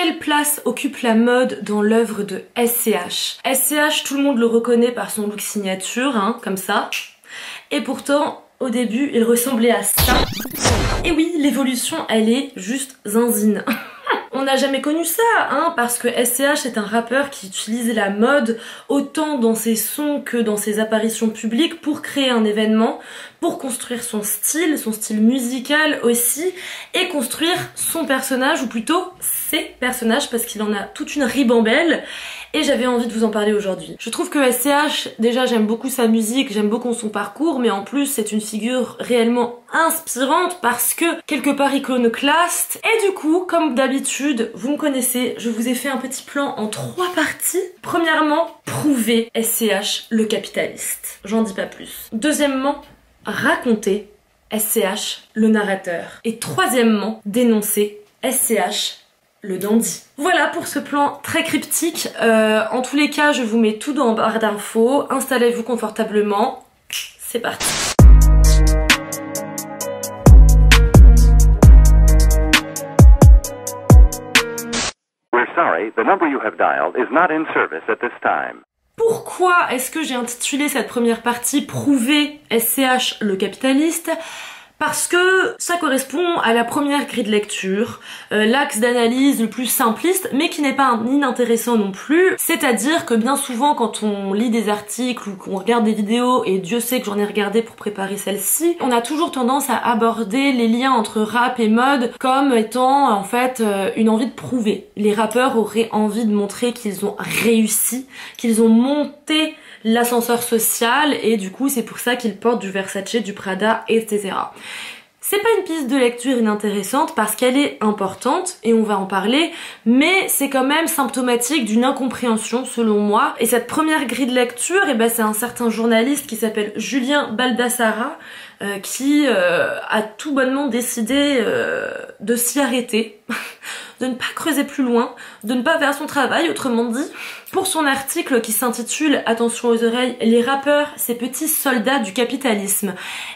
Quelle place occupe la mode dans l'œuvre de SCH? SCH, tout le monde le reconnaît par son look signature, hein, comme ça. Et pourtant, au début, il ressemblait à ça. Et oui, l'évolution, elle est juste zinzine. On n'a jamais connu ça, hein, parce que SCH est un rappeur qui utilise la mode autant dans ses sons que dans ses apparitions publiques pour créer un événement, pour construire son style musical aussi, et construire son personnage, ou plutôt ses personnages, parce qu'il en a toute une ribambelle, et j'avais envie de vous en parler aujourd'hui. Je trouve que SCH, déjà j'aime beaucoup sa musique, j'aime beaucoup son parcours, mais en plus c'est une figure réellement inspirante parce que quelque part iconoclaste. Et du coup, comme d'habitude, vous me connaissez, je vous ai fait un petit plan en 3 parties. Premièrement, prouver SCH le capitaliste. J'en dis pas plus. Deuxièmement, raconter SCH le narrateur. Et troisièmement, dénoncer SCH le dandy. Voilà pour ce plan très cryptique. En tous les cas, je vous mets tout dans barre d'infos. Installez-vous confortablement. C'est parti. Sorry, the number you have dialed is not in service at this time. Pourquoi est-ce que j'ai intitulé cette première partie Prouver SCH le capitaliste? Parce que ça correspond à la première grille de lecture, l'axe d'analyse le plus simpliste, mais qui n'est pas inintéressant non plus. C'est-à-dire que bien souvent, quand on lit des articles ou qu'on regarde des vidéos, et Dieu sait que j'en ai regardé pour préparer celle-ci, on a toujours tendance à aborder les liens entre rap et mode comme étant en fait une envie de prouver. Les rappeurs auraient envie de montrer qu'ils ont réussi, qu'ils ont monté l'ascenseur social, et du coup c'est pour ça qu'ils portent du Versace, du Prada, etc. C'est pas une piste de lecture inintéressante parce qu'elle est importante et on va en parler, mais c'est quand même symptomatique d'une incompréhension selon moi. Et cette première grille de lecture, eh ben, c'est un certain journaliste qui s'appelle Julien Baldassara qui a tout bonnement décidé de s'y arrêter, de ne pas creuser plus loin, de ne pas faire son travail, autrement dit, pour son article qui s'intitule, attention aux oreilles, les rappeurs, ces petits soldats du capitalisme.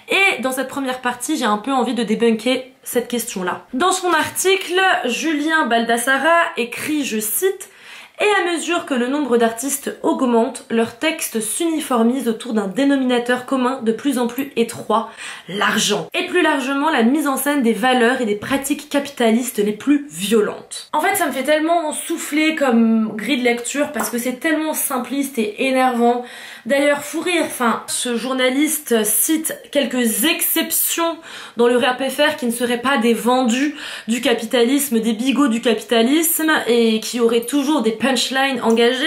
Et dans cette première partie, j'ai un peu envie de débunker cette question-là. Dans son article, Julien Baldassara écrit, je cite, « Et à mesure que le nombre d'artistes augmente, leurs textes s'uniformisent autour d'un dénominateur commun de plus en plus étroit, l'argent. Et plus largement, la mise en scène des valeurs et des pratiques capitalistes les plus violentes. » En fait, ça me fait tellement souffler comme grille de lecture parce que c'est tellement simpliste et énervant. D'ailleurs, fou rire, enfin, ce journaliste cite quelques exceptions dans le rap FR qui ne seraient pas des vendus du capitalisme, des bigots du capitalisme, et qui auraient toujours des punchlines engagées.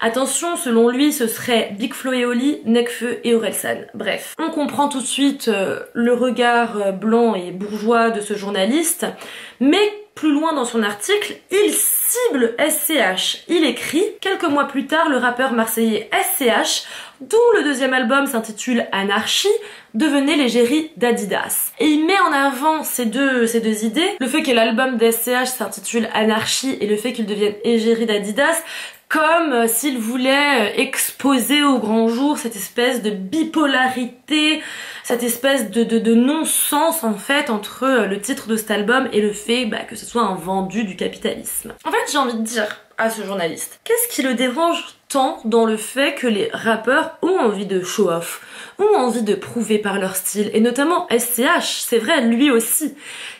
Attention, selon lui, ce serait Big Flo et Oli, Nekfeu et Orelsan. Bref, on comprend tout de suite le regard blanc et bourgeois de ce journaliste, mais plus loin dans son article, il cible SCH. Il écrit « Quelques mois plus tard, le rappeur marseillais SCH, dont le deuxième album s'intitule Anarchie, devenait l'égérie d'Adidas. » Et il met en avant ces deux idées, le fait que l'album d'SCH s'intitule Anarchie et le fait qu'il devienne égérie d'Adidas, comme s'il voulait exposer au grand jour cette espèce de bipolarité, cette espèce de non-sens en fait entre le titre de cet album et le fait que ce soit un vendu du capitalisme. En fait, j'ai envie de dire à ce journaliste, qu'est-ce qui le dérange tant dans le fait que les rappeurs ont envie de show-off, ont envie de prouver par leur style, et notamment SCH, c'est vrai, lui aussi.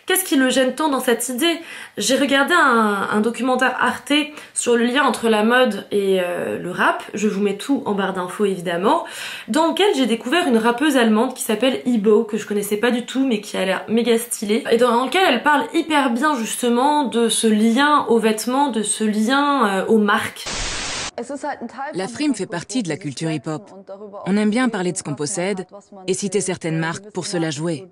Qu'est-ce qui le gêne tant dans cette idée? J'ai regardé un documentaire Arte sur le lien entre la mode et le rap, je vous mets tout en barre d'infos évidemment, dans lequel j'ai découvert une rappeuse allemande qui s'appelle Ibo, que je connaissais pas du tout mais qui a l'air méga stylée, et dans lequel elle parle hyper bien justement de ce lien aux vêtements, de ce lien aux marques. La frime fait partie de la culture hip-hop. On aime bien parler de ce qu'on possède et citer certaines marques pour se la jouer.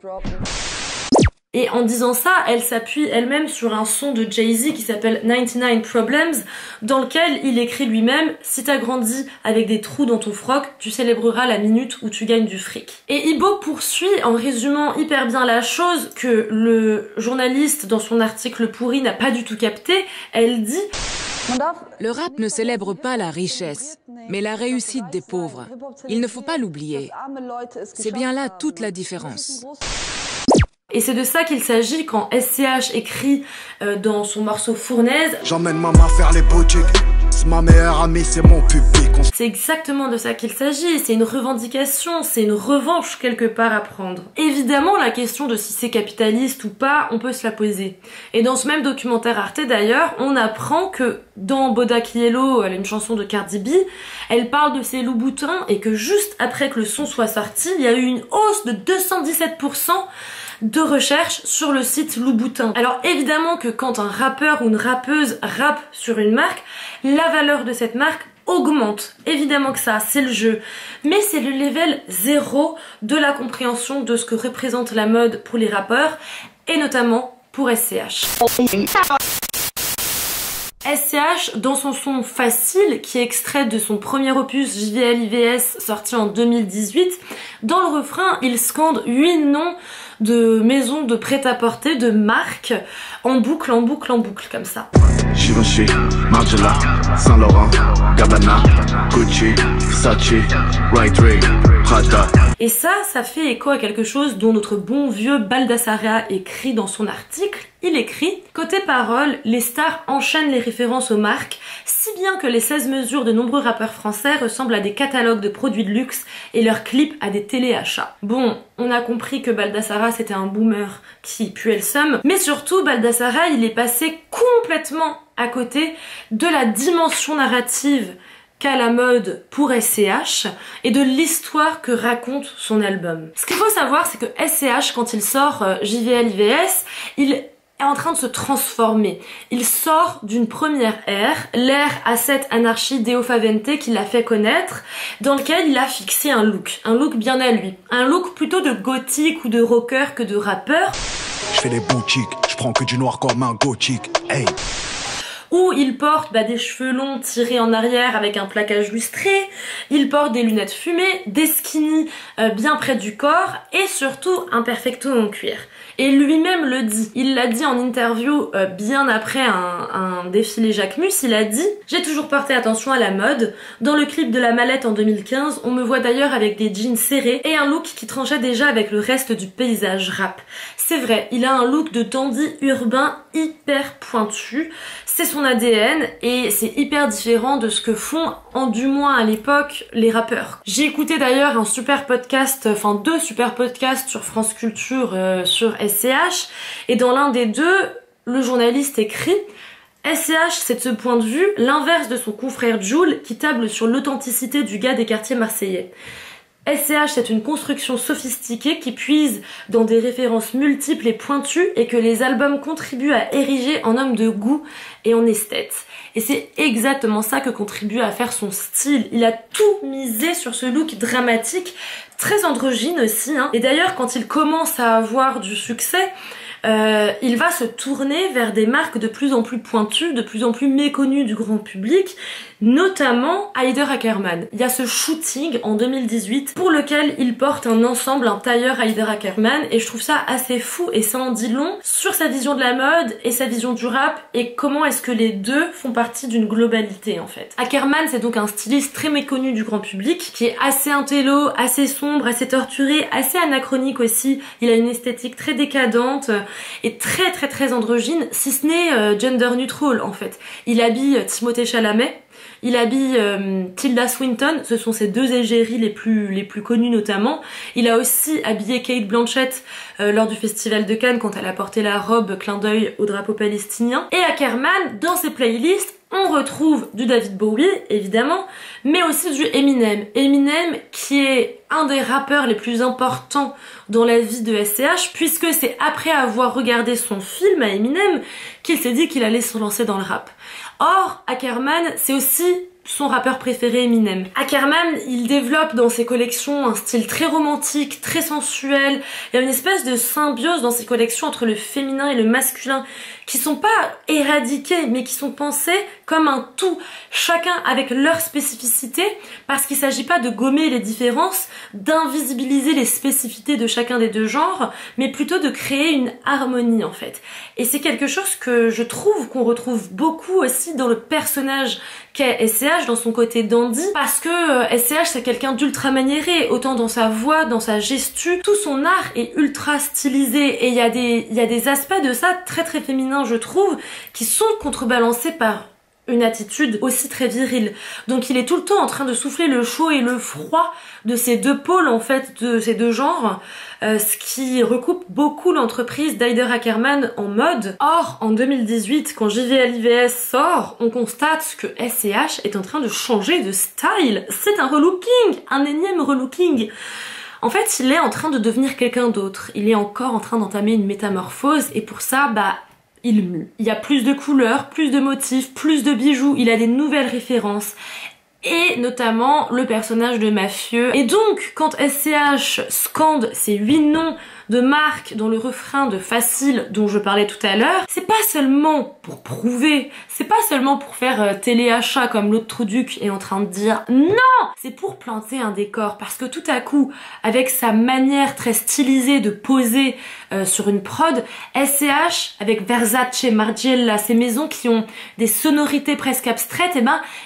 Et en disant ça, elle s'appuie elle-même sur un son de Jay-Z qui s'appelle 99 Problems, dans lequel il écrit lui-même « Si t'as grandi avec des trous dans ton froc, tu célébreras la minute où tu gagnes du fric ». Et Ibo poursuit en résumant hyper bien la chose que le journaliste dans son article pourri n'a pas du tout capté. Elle dit « Le rap ne célèbre pas la richesse, mais la réussite des pauvres. Il ne faut pas l'oublier. C'est bien là toute la différence. » Et c'est de ça qu'il s'agit quand SCH écrit dans son morceau Fournaise. J'emmène maman faire les boutiques, c'est ma meilleure amie, c'est mon public. C'est exactement de ça qu'il s'agit, c'est une revendication, c'est une revanche quelque part à prendre. Évidemment, la question de si c'est capitaliste ou pas, on peut se la poser. Et dans ce même documentaire Arte d'ailleurs, on apprend que dans Bodak Yellow, une chanson de Cardi B, elle parle de ses loups-boutins et que juste après que le son soit sorti, il y a eu une hausse de 217% de recherche sur le site Louboutin. Alors évidemment que quand un rappeur ou une rappeuse rappe sur une marque, la valeur de cette marque augmente. Évidemment que ça, c'est le jeu. Mais c'est le level 0 de la compréhension de ce que représente la mode pour les rappeurs, et notamment pour SCH. SCH, dans son son Facile, qui est extrait de son premier opus JVL-IVS sorti en 2018, dans le refrain, il scande 8 noms de maisons de prêt-à-porter, de marques, en boucle, en boucle, en boucle, comme ça. Givenchy, Margiela, Saint Laurent, Gabbana, Gucci, Versace, Right Ray, Prada. Et ça fait écho à quelque chose dont notre bon vieux Baldassarea écrit dans son article. Il écrit « Côté parole, les stars enchaînent les références aux marques, si bien que les 16 mesures de nombreux rappeurs français ressemblent à des catalogues de produits de luxe et leurs clips à des téléachats. » Bon, on a compris que Baldassarea c'était un boomer qui puait le seum, mais surtout Baldassarea il est passé complètement à côté de la dimension narrative qu'a la mode pour SCH et de l'histoire que raconte son album. Ce qu'il faut savoir, c'est que SCH, quand il sort JVL-IVS, il est en train de se transformer. Il sort d'une première ère, l'ère A7 Anarchie Deo Favente qu'il a fait connaître, dans lequel il a fixé un look bien à lui. Un look plutôt de gothique ou de rocker que de rappeur. Je fais les boutiques, je prends que du noir comme un gothique, hey. Où il porte des cheveux longs tirés en arrière avec un plaquage lustré, il porte des lunettes fumées, des skinny bien près du corps et surtout un perfecto en cuir. Et lui-même le dit, il l'a dit en interview bien après un défilé Jacquemus, il a dit « J'ai toujours porté attention à la mode. Dans le clip de la mallette en 2015, on me voit d'ailleurs avec des jeans serrés et un look qui tranchait déjà avec le reste du paysage rap. C'est vrai, il a un look de dandy urbain hyper pointu, c'est son ADN et c'est hyper différent de ce que font, du moins à l'époque, les rappeurs. » J'ai écouté d'ailleurs un super podcast, enfin 2 super podcasts sur France Culture sur SCH, et dans l'un des 2, le journaliste écrit SCH, c'est de ce point de vue l'inverse de son confrère Jul qui table sur l'authenticité du gars des quartiers marseillais. SCH, c'est une construction sophistiquée qui puise dans des références multiples et pointues et que les albums contribuent à ériger en homme de goût et en esthète. Et c'est exactement ça que contribue à faire son style. Il a tout misé sur ce look dramatique, très androgyne aussi, hein. Et d'ailleurs, quand il commence à avoir du succès, il va se tourner vers des marques de plus en plus pointues, de plus en plus méconnues du grand public, notamment Haider Ackermann. Il y a ce shooting en 2018 pour lequel il porte un ensemble, un tailleur Haider Ackermann, et je trouve ça assez fou et ça en dit long sur sa vision de la mode et sa vision du rap et comment est-ce que les deux font partie d'une globalité en fait. Ackermann, c'est donc un styliste très méconnu du grand public qui est assez intello, assez sombre, assez torturé, assez anachronique aussi. Il a une esthétique très décadente et très très très androgyne, si ce n'est gender neutral en fait. Il habille Timothée Chalamet, il habille Tilda Swinton, ce sont ses 2 égéries les plus connues notamment. Il a aussi habillé Kate Blanchett lors du festival de Cannes quand elle a porté la robe clin d'œil au drapeau palestinien. Et Ackermann, dans ses playlists, on retrouve du David Bowie, évidemment, mais aussi du Eminem. Eminem qui est un des rappeurs les plus importants dans la vie de SCH, puisque c'est après avoir regardé son film à Eminem qu'il s'est dit qu'il allait se lancer dans le rap. Or, Ackermann, c'est aussi son rappeur préféré Eminem. Ackermann, il développe dans ses collections un style très romantique, très sensuel. Il y a une espèce de symbiose dans ses collections entre le féminin et le masculin qui sont pas éradiqués, mais qui sont pensés comme un tout, chacun avec leur spécificité, parce qu'il s'agit pas de gommer les différences, d'invisibiliser les spécificités de chacun des deux genres, mais plutôt de créer une harmonie en fait. Et c'est quelque chose que je trouve qu'on retrouve beaucoup aussi dans le personnage qu'est SCH, dans son côté dandy, parce que SCH c'est quelqu'un d'ultra maniéré, autant dans sa voix, dans sa gestu, tout son art est ultra stylisé, et il y a des aspects de ça très très féminins je trouve, qui sont contrebalancés par une attitude aussi très virile. Donc il est tout le temps en train de souffler le chaud et le froid de ces deux pôles en fait, de ces deux genres, ce qui recoupe beaucoup l'entreprise d'Haider Ackermann en mode. Or, en 2018, quand JVLIVS sort, on constate que SCH est en train de changer de style. C'est un relooking, un énième relooking. En fait, il est en train de devenir quelqu'un d'autre. Il est encore en train d'entamer une métamorphose et pour ça, il mue. Il y a plus de couleurs, plus de motifs, plus de bijoux, il a des nouvelles références. Et notamment le personnage de mafieux. Et donc, quand SCH scande ces 8 noms de marques dans le refrain de Facile dont je parlais tout à l'heure, c'est pas seulement pour prouver, c'est pas seulement pour faire téléachat comme l'autre Trouduc est en train de dire non, c'est pour planter un décor parce que tout à coup, avec sa manière très stylisée de poser sur une prod, SCH avec Versace, Margiela, ces maisons qui ont des sonorités presque abstraites,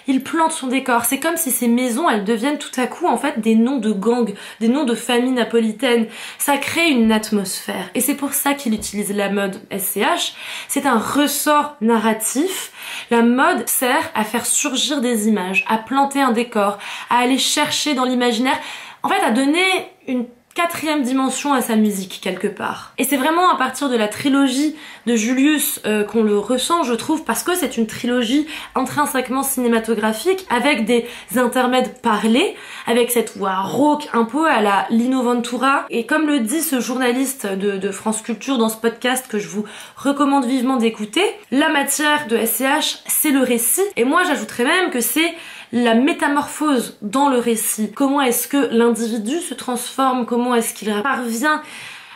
il plante son décor. C'est comme si ces maisons, elles deviennent tout à coup en fait des noms de gangs, des noms de familles napolitaines. Ça crée une atmosphère. Et c'est pour ça qu'il utilise la mode SCH. C'est un ressort narratif. La mode sert à faire surgir des images, à planter un décor, à aller chercher dans l'imaginaire, en fait à donner une 4e dimension à sa musique quelque part. Et c'est vraiment à partir de la trilogie de Julius qu'on le ressent je trouve, parce que c'est une trilogie intrinsèquement cinématographique avec des intermèdes parlés, avec cette voix rauque un peu à la Lino Ventura. Et comme le dit ce journaliste de France Culture dans ce podcast que je vous recommande vivement d'écouter, la matière de SCH c'est le récit, et moi j'ajouterais même que c'est la métamorphose dans le récit. Comment est-ce que l'individu se transforme, comment est-ce qu'il parvient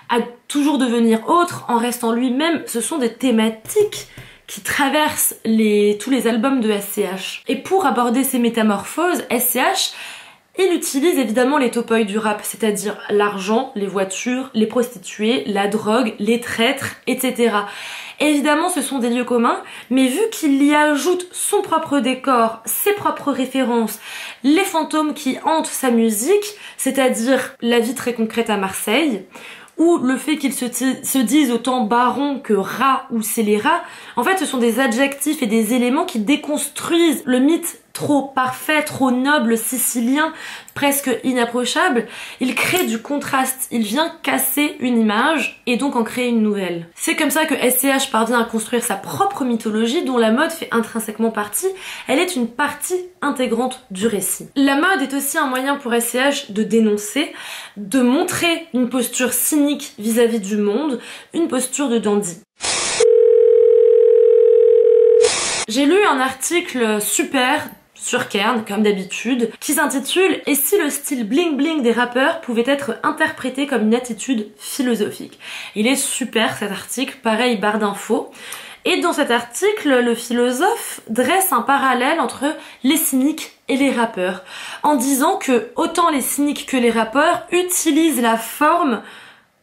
à toujours devenir autre en restant lui-même. Ce sont des thématiques qui traversent tous les albums de SCH. Et pour aborder ces métamorphoses, SCH, il utilise évidemment les topoïs du rap, c'est-à-dire l'argent, les voitures, les prostituées, la drogue, les traîtres, etc. Évidemment, ce sont des lieux communs, mais vu qu'il y ajoute son propre décor, ses propres références, les fantômes qui hantent sa musique, c'est-à-dire la vie très concrète à Marseille, ou le fait qu'ils se disent autant baron que rat ou scélérat, en fait ce sont des adjectifs et des éléments qui déconstruisent le mythe trop parfait, trop noble, sicilien, presque inapprochable. Il crée du contraste, il vient casser une image et donc en créer une nouvelle. C'est comme ça que SCH parvient à construire sa propre mythologie dont la mode fait intrinsèquement partie. Elle est une partie intégrante du récit. La mode est aussi un moyen pour SCH de dénoncer, de montrer une posture cynique vis-à-vis du monde, une posture de dandy. J'ai lu un article super sur Kern, comme d'habitude, qui s'intitule « Et si le style bling bling des rappeurs pouvait être interprété comme une attitude philosophique ?» Il est super cet article, pareil barre d'infos. Et dans cet article, le philosophe dresse un parallèle entre les cyniques et les rappeurs, en disant que autant les cyniques que les rappeurs utilisent la forme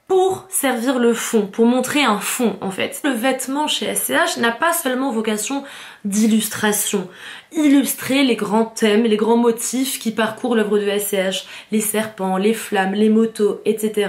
pour servir le fond, pour montrer un fond en fait. Le vêtement chez SCH n'a pas seulement vocation d'illustration, illustrer les grands thèmes, les grands motifs qui parcourent l'œuvre de SCH, les serpents, les flammes, les motos, etc.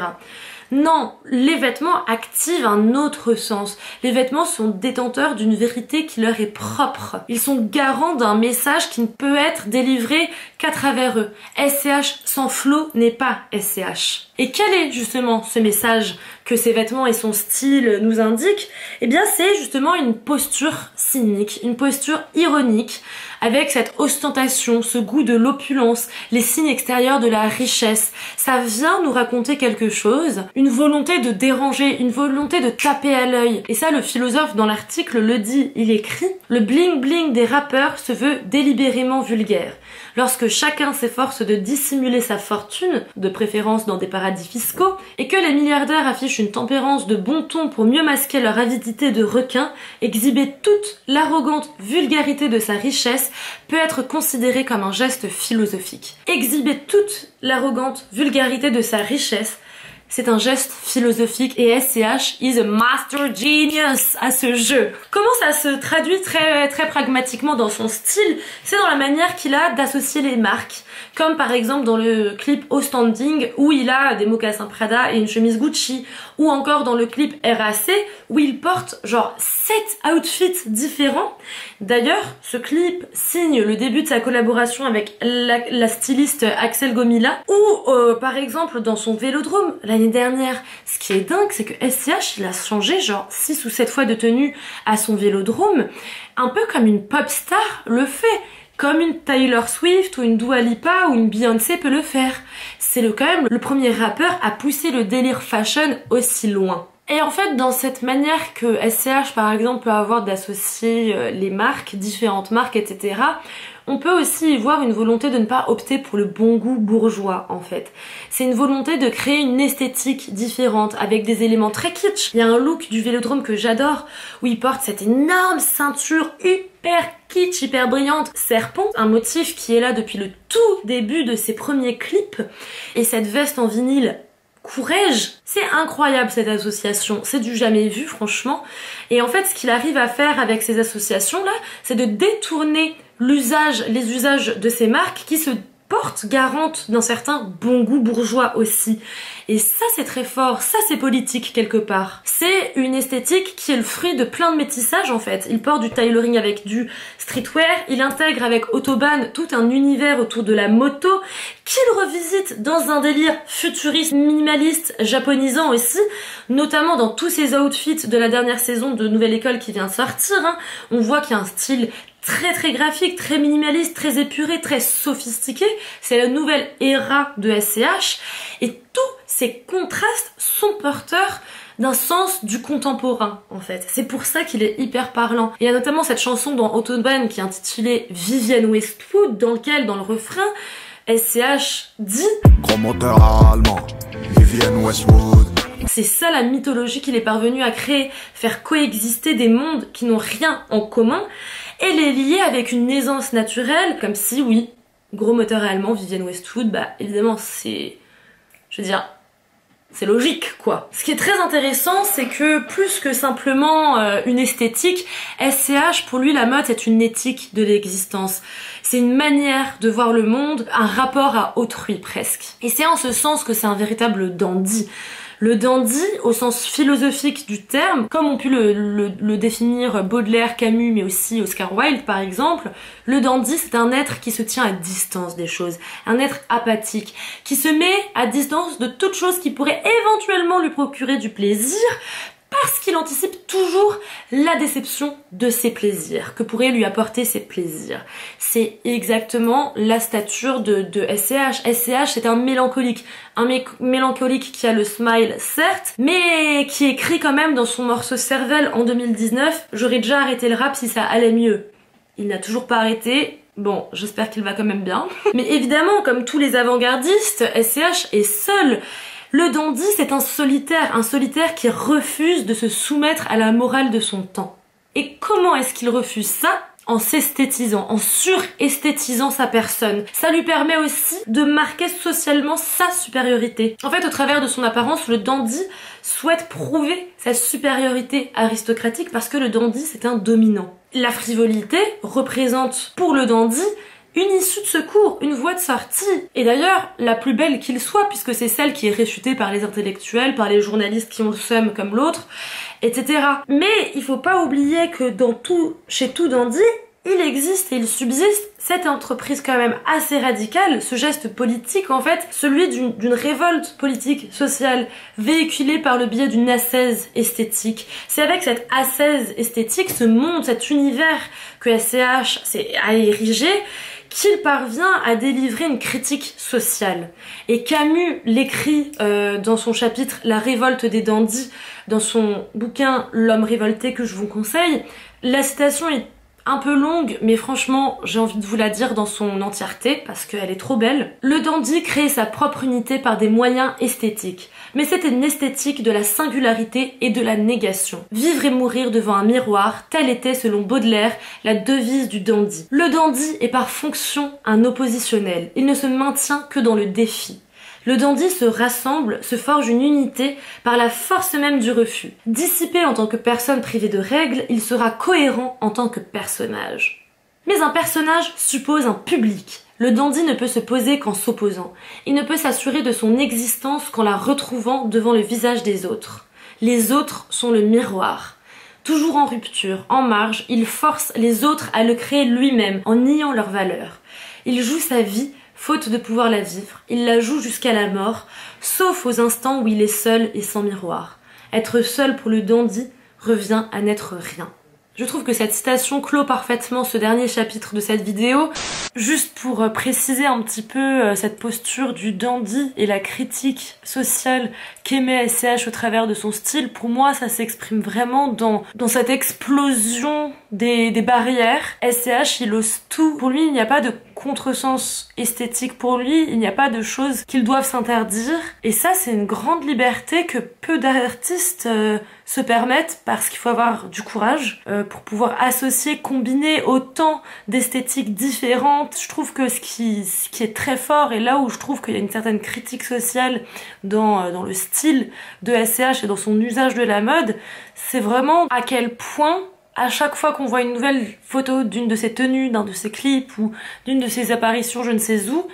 Non, les vêtements activent un autre sens. Les vêtements sont détenteurs d'une vérité qui leur est propre. Ils sont garants d'un message qui ne peut être délivré qu'à travers eux. SCH sans flow n'est pas SCH. Et quel est justement ce message que ses vêtements et son style nous indiquent? Eh bien c'est justement une posture cynique, une posture ironique, avec cette ostentation, ce goût de l'opulence, les signes extérieurs de la richesse. Ça vient nous raconter quelque chose, une volonté de déranger, une volonté de taper à l'œil. Et ça, le philosophe dans l'article le dit, il écrit « Le bling-bling des rappeurs se veut délibérément vulgaire. Lorsque chacun s'efforce de dissimuler sa fortune, de préférence dans des paradis fiscaux, et que les milliardaires affichent une tempérance de bon ton pour mieux masquer leur avidité de requin, exhiber toute l'arrogante vulgarité de sa richesse peut être considéré comme un geste philosophique. Exhiber toute l'arrogante vulgarité de sa richesse, c'est un geste philosophique et SCH is a master genius à ce jeu. Comment ça se traduit très pragmatiquement dans son style? C'est dans la manière qu'il a d'associer les marques. Comme par exemple dans le clip Au Standing où il a des mocassins Prada et une chemise Gucci, ou encore dans le clip RAC où il porte genre 7 outfits différents. D'ailleurs, ce clip signe le début de sa collaboration avec la styliste Axel Gomila, ou par exemple dans son Vélodrome l'année dernière. Ce qui est dingue, c'est que SCH il a changé genre 6 ou 7 fois de tenue à son Vélodrome, un peu comme une pop star le fait. Comme une Taylor Swift ou une Dua Lipa ou une Beyoncé peut le faire. C'est quand même le premier rappeur à pousser le délire fashion aussi loin. Et en fait, dans cette manière que SCH par exemple peut avoir d'associer les marques, différentes marques, etc., on peut aussi y voir une volonté de ne pas opter pour le bon goût bourgeois en fait. C'est une volonté de créer une esthétique différente avec des éléments très kitsch. Il y a un look du Vélodrome que j'adore où il porte cette énorme ceinture hyper kitsch, hyper brillante, serpent, un motif qui est là depuis le tout début de ses premiers clips, et cette veste en vinyle Courage, c'est incroyable cette association, c'est du jamais vu franchement. Et en fait ce qu'il arrive à faire avec ces associations là, c'est de détourner les usages de ces marques qui se portent garantes d'un certain bon goût bourgeois aussi. Et ça c'est très fort, ça c'est politique quelque part. C'est une esthétique qui est le fruit de plein de métissages en fait. Il porte du tailoring avec du streetwear, il intègre avec Autobahn tout un univers autour de la moto, qu'il revisite dans un délire futuriste, minimaliste, japonisant aussi, notamment dans tous ses outfits de la dernière saison de Nouvelle École qui vient de sortir. On voit qu'il y a un style très graphique, très minimaliste, très épuré, très sophistiqué. C'est la nouvelle ère de SCH et tous ces contrastes sont porteurs d'un sens du contemporain en fait. C'est pour ça qu'il est hyper parlant. Il y a notamment cette chanson dans Autobahn qui est intitulée Vivienne Westwood, dans lequel, dans le refrain, SCH dit Gros moteur allemand, Vivienne Westwood. C'est ça la mythologie qu'il est parvenu à créer, faire coexister des mondes qui n'ont rien en commun et les lier avec une aisance naturelle, comme si oui, gros moteur allemand, Vivienne Westwood, bah évidemment c'est, je veux dire, c'est logique quoi. Ce qui est très intéressant, c'est que plus que simplement une esthétique, SCH pour lui la mode c'est une éthique de l'existence. C'est une manière de voir le monde, un rapport à autrui presque. Et c'est en ce sens que c'est un véritable dandy. Le dandy, au sens philosophique du terme, comme ont pu le définir Baudelaire, Camus, mais aussi Oscar Wilde par exemple, le dandy c'est un être qui se tient à distance des choses, un être apathique, qui se met à distance de toute chose qui pourrait éventuellement lui procurer du plaisir, parce qu'il anticipe toujours la déception de ses plaisirs, que pourraient lui apporter ses plaisirs. C'est exactement la stature de SCH. SCH c'est un mélancolique qui a le smile certes, mais qui écrit quand même dans son morceau Cervelle en 2019 « J'aurais déjà arrêté le rap si ça allait mieux ». Il n'a toujours pas arrêté. Bon, j'espère qu'il va quand même bien. Mais évidemment, comme tous les avant-gardistes, SCH est seul. Le dandy, c'est un solitaire qui refuse de se soumettre à la morale de son temps. Et comment est-ce qu'il refuse ça? En s'esthétisant, en suresthétisant sa personne. Ça lui permet aussi de marquer socialement sa supériorité. En fait, au travers de son apparence, le dandy souhaite prouver sa supériorité aristocratique parce que le dandy, c'est un dominant. La frivolité représente pour le dandy une issue de secours, une voie de sortie. Et d'ailleurs, la plus belle qu'il soit, puisque c'est celle qui est réfutée par les intellectuels, par les journalistes qui ont le seum comme l'autre, etc. Mais il faut pas oublier que chez tout dandy, il existe et il subsiste cette entreprise quand même assez radicale, ce geste politique en fait, celui d'une révolte politique, sociale, véhiculée par le biais d'une ascèse esthétique. C'est avec cette ascèse esthétique, ce monde, cet univers que SCH a érigé, qu'il parvient à délivrer une critique sociale. Et Camus l'écrit dans son chapitre La révolte des dandys, dans son bouquin L'homme révolté que je vous conseille. La citation est un peu longue, mais franchement, j'ai envie de vous la dire dans son entièreté, parce qu'elle est trop belle. Le dandy crée sa propre unité par des moyens esthétiques. Mais c'était une esthétique de la singularité et de la négation. Vivre et mourir devant un miroir, telle était, selon Baudelaire, la devise du dandy. Le dandy est par fonction un oppositionnel. Il ne se maintient que dans le défi. Le dandy se rassemble, se forge une unité par la force même du refus. Dissipé en tant que personne privée de règles, il sera cohérent en tant que personnage. Mais un personnage suppose un public. Le dandy ne peut se poser qu'en s'opposant. Il ne peut s'assurer de son existence qu'en la retrouvant devant le visage des autres. Les autres sont le miroir. Toujours en rupture, en marge, il force les autres à le créer lui-même en niant leur valeur. Il joue sa vie faute de pouvoir la vivre, il la joue jusqu'à la mort, sauf aux instants où il est seul et sans miroir. Être seul pour le dandy revient à n'être rien. Je trouve que cette citation clôt parfaitement ce dernier chapitre de cette vidéo. Juste pour préciser un petit peu cette posture du dandy et la critique sociale qu'émet SCH au travers de son style, pour moi ça s'exprime vraiment dans cette explosion des barrières. SCH il ose tout. Pour lui il n'y a pas de contresens esthétique, pour lui il n'y a pas de choses qu'ils doivent s'interdire. Et ça c'est une grande liberté que peu d'artistes se permettent, parce qu'il faut avoir du courage pour pouvoir associer, combiner autant d'esthétiques différentes. Je trouve que ce qui est très fort, et là où je trouve qu'il y a une certaine critique sociale dans le style de SCH et dans son usage de la mode, c'est vraiment à quel point à chaque fois qu'on voit une nouvelle photo d'une de ses tenues, d'un de ses clips ou d'une de ses apparitions je ne sais où,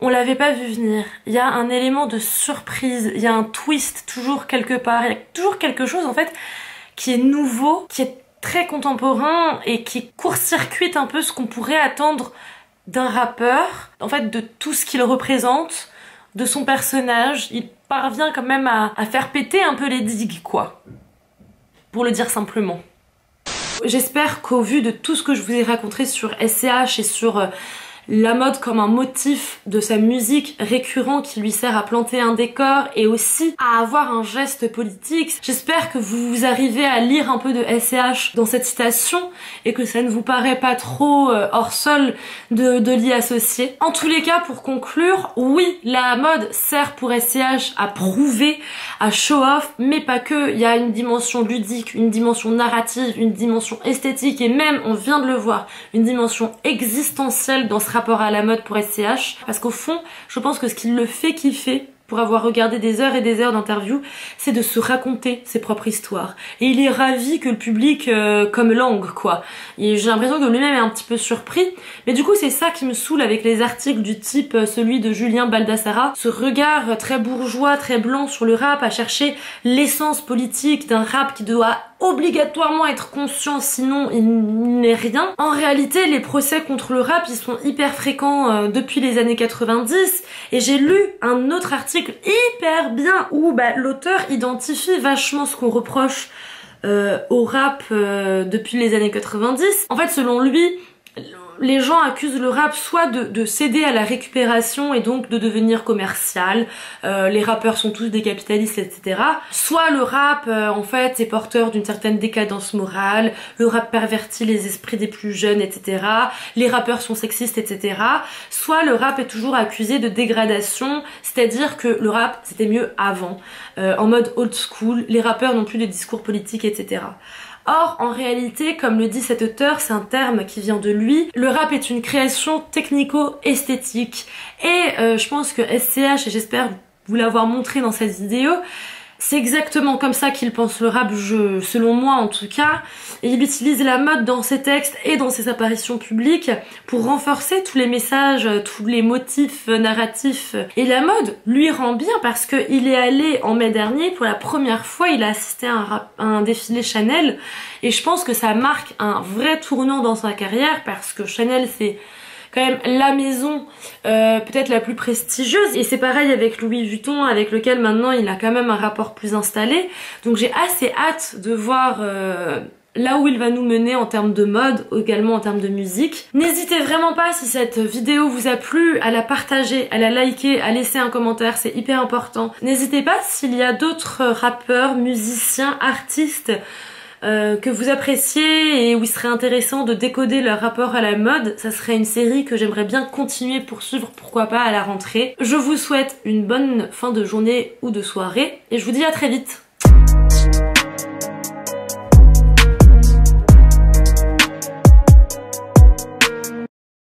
on l'avait pas vu venir. Il y a un élément de surprise, il y a un twist toujours quelque part, il y a toujours quelque chose en fait qui est nouveau, qui est très contemporain et qui court-circuite un peu ce qu'on pourrait attendre d'un rappeur, en fait de tout ce qu'il représente, de son personnage. Il parvient quand même à faire péter un peu les digues, quoi, pour le dire simplement. J'espère qu'au vu de tout ce que je vous ai raconté sur SCH et sur la mode comme un motif de sa musique récurrent qui lui sert à planter un décor et aussi à avoir un geste politique. J'espère que vous arrivez à lire un peu de SCH dans cette citation et que ça ne vous paraît pas trop hors sol de l'y associer. En tous les cas, pour conclure, oui, la mode sert pour SCH à prouver, à show off, mais pas que. Il y a une dimension ludique, une dimension narrative, une dimension esthétique et même, on vient de le voir, une dimension existentielle dans ce rapport à la mode pour SCH, parce qu'au fond je pense que ce qui le fait kiffer, pour avoir regardé des heures et des heures d'interviews, c'est de se raconter ses propres histoires. Et il est ravi que le public comme langue, quoi. Et j'ai l'impression que lui-même est un petit peu surpris. Mais du coup, c'est ça qui me saoule avec les articles du type celui de Julien Baldassara. Ce regard très bourgeois, très blanc sur le rap, à chercher l'essence politique d'un rap qui doit obligatoirement être conscient, sinon il n'est rien. En réalité, les procès contre le rap, ils sont hyper fréquents depuis les années 90. Et j'ai lu un autre article hyper bien où l'auteur identifie vachement ce qu'on reproche au rap depuis les années 90. En fait, selon lui, les gens accusent le rap soit de céder à la récupération et donc de devenir commercial, les rappeurs sont tous des capitalistes, etc. Soit le rap, en fait, est porteur d'une certaine décadence morale, le rap pervertit les esprits des plus jeunes, etc. Les rappeurs sont sexistes, etc. Soit le rap est toujours accusé de dégradation, c'est-à-dire que le rap, c'était mieux avant, en mode old school, les rappeurs n'ont plus de discours politiques, etc. Or, en réalité, comme le dit cet auteur, c'est un terme qui vient de lui, le rap est une création technico-esthétique. Et je pense que SCH, et j'espère vous l'avoir montré dans cette vidéo, C'est exactement comme ça qu'il pense le rap, selon moi en tout cas. Et il utilise la mode dans ses textes et dans ses apparitions publiques pour renforcer tous les messages, tous les motifs narratifs. Et la mode lui rend bien parce qu'il est allé en mai dernier, pour la première fois, il a assisté à un défilé Chanel. Et je pense que ça marque un vrai tournant dans sa carrière parce que Chanel, c'est quand même la maison peut-être la plus prestigieuse, et c'est pareil avec Louis Vuitton, avec lequel maintenant il a quand même un rapport plus installé. Donc j'ai assez hâte de voir là où il va nous mener en termes de mode, également en termes de musique. N'hésitez vraiment pas, si cette vidéo vous a plu, à la partager, à la liker, à laisser un commentaire, c'est hyper important. N'hésitez pas, s'il y a d'autres rappeurs, musiciens, artistes que vous appréciez et où il serait intéressant de décoder leur rapport à la mode, ça serait une série que j'aimerais bien continuer, poursuivre, pourquoi pas à la rentrée. Je vous souhaite une bonne fin de journée ou de soirée et je vous dis à très vite.